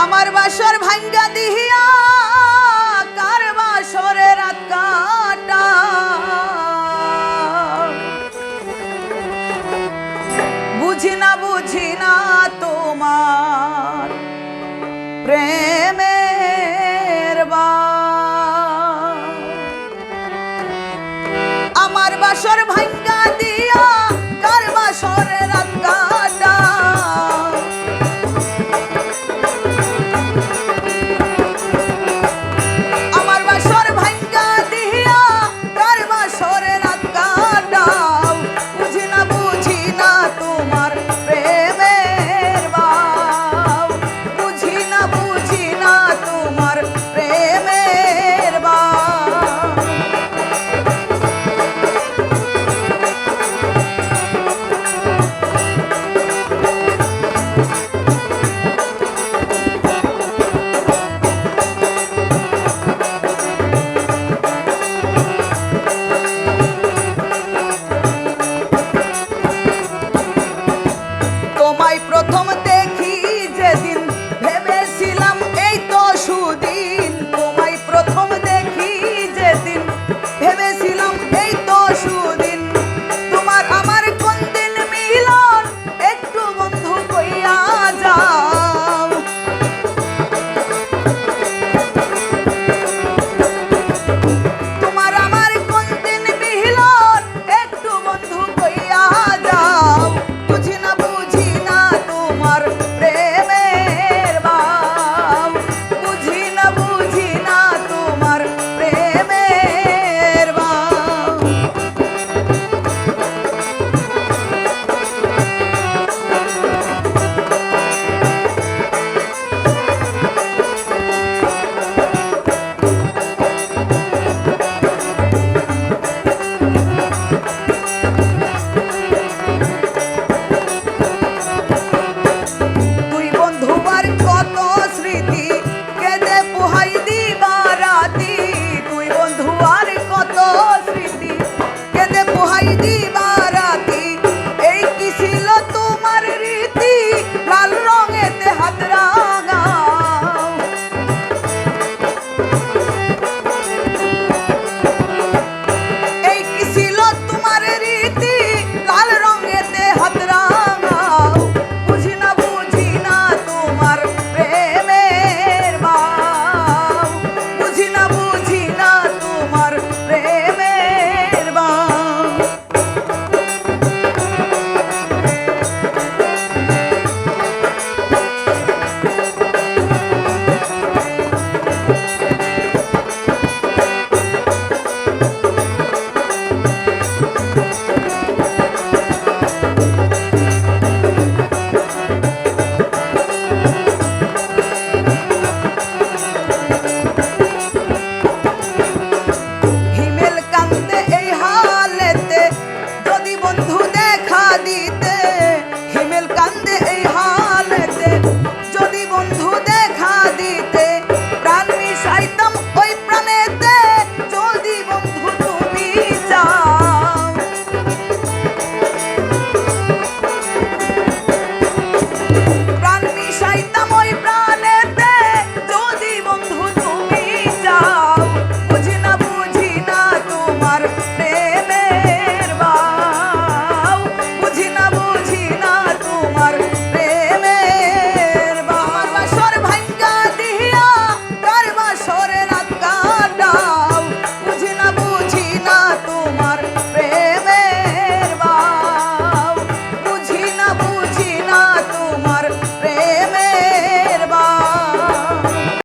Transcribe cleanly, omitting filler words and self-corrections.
আমার বাসর ভাঙ্গা দিহিয়া কার বাসরে রাত কাটা বুঝি না তোমার প্রেমের আমার বাসর ভাঙ্গা দিয়া কার বাসরে রাত কাটা আমার বাসর ভাঙ্গা দিয়া কার বাসরে রাত কাটা বুঝি না তোমার প্রেমের বাউ বুঝি না তোমার প্রেমের বাউ প্রথম দেখি যেদিন ভেবেছিলাম এই তো সুদিন তোমায় প্রথম দেখি যেদিন ভেবেছিলাম এই তো সুদিন তোমার আমার কোন দিন মিলন একটু বন্ধু কইয়া যাও তোমার আমার কোন দিন মিলন একটু বন্ধু কইয়া যাও বুঝি না তোমার প্রেমের বাউ বুঝি না তোমার প্রেমের বাউ কত স্মৃতি কেঁদে পোহাই দিবা রাতি তুই বন্ধু আর কত স্মৃতি কেঁদে পোহাই দিবা